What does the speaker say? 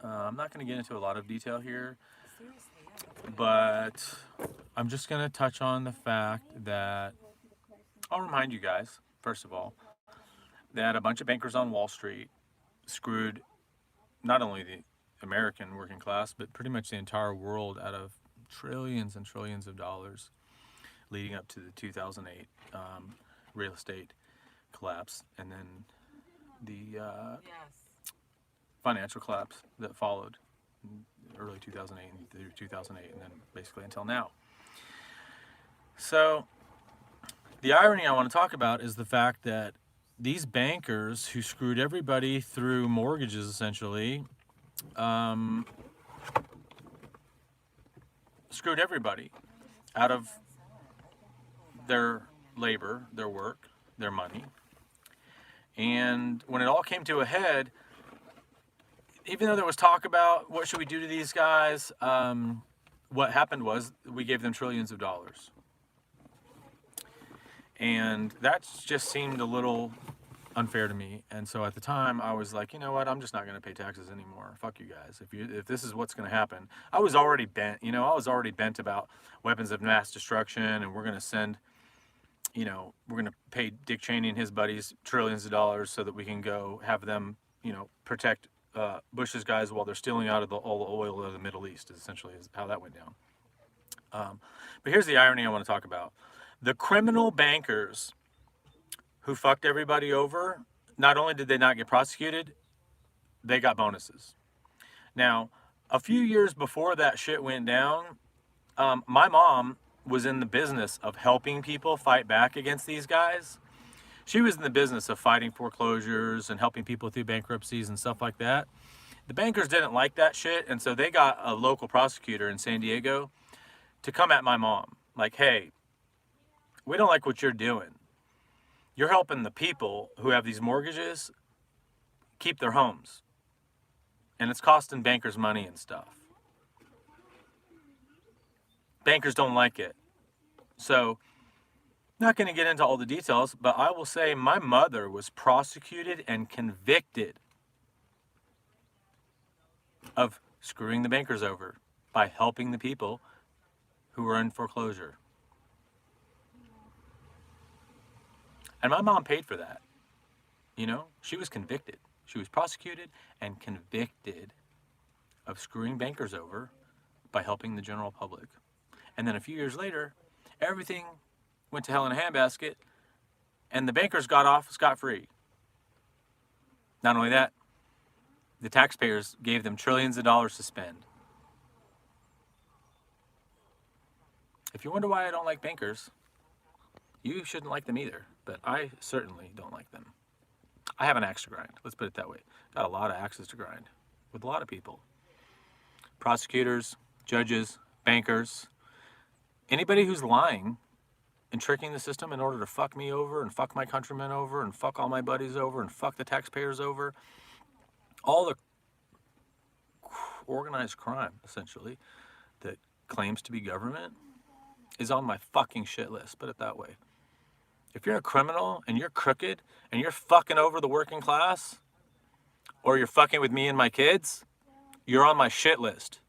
I'm not going to get into a lot of detail here, but I'm just going to touch on the fact that I'll remind you guys, first of all, that a bunch of bankers on Wall Street screwed not only the American working class, but pretty much the entire world out of trillions and trillions of dollars leading up to the 2008 real estate collapse, and then the financial collapse that followed in early 2008 and through 2008, and then basically until now. So the irony I want to talk about is the fact that these bankers who screwed everybody through mortgages essentially screwed everybody out of their labor, their work, their money. And when it all came to a head, even though there was talk about what should we do to these guys, what happened was we gave them trillions of dollars. And that just seemed a little unfair to me. And so at the time I was like, you know what, I'm just not going to pay taxes anymore. Fuck you guys. If this is what's going to happen. I was already bent, I was already bent about weapons of mass destruction, and we're going to send, we're going to pay Dick Cheney and his buddies trillions of dollars so that we can go have them, protect Bush's guys while they're stealing out of all the oil of the Middle East, essentially is how that went down. But here's the irony I want to talk about. The criminal bankers who fucked everybody over, not only did they not get prosecuted, they got bonuses. Now, a few years before that shit went down, my mom was in the business of helping people fight back against these guys. She was in the business of fighting foreclosures and helping people through bankruptcies and stuff like that. The bankers didn't like that shit, and so they got a local prosecutor in San Diego to come at my mom. Like, hey, we don't like what you're doing. You're helping the people who have these mortgages keep their homes. And it's costing bankers money and stuff. Bankers don't like it. So, not going to get into all the details, but I will say my mother was prosecuted and convicted of screwing the bankers over by helping the people who were in foreclosure. And my mom paid for that. She was convicted. She was prosecuted and convicted of screwing bankers over by helping the general public. And then a few years later, everything went to hell in a handbasket, and the bankers got off scot-free. Not only that, the taxpayers gave them trillions of dollars to spend. If you wonder why I don't like bankers, you shouldn't like them either, but I certainly don't like them. I have an axe to grind, let's put it that way. Got a lot of axes to grind with a lot of people. Prosecutors, judges, bankers, anybody who's lying and tricking the system in order to fuck me over and fuck my countrymen over and fuck all my buddies over and fuck the taxpayers over. All the organized crime, essentially, that claims to be government is on my fucking shit list, put it that way. If you're a criminal and you're crooked and you're fucking over the working class, or you're fucking with me and my kids, you're on my shit list.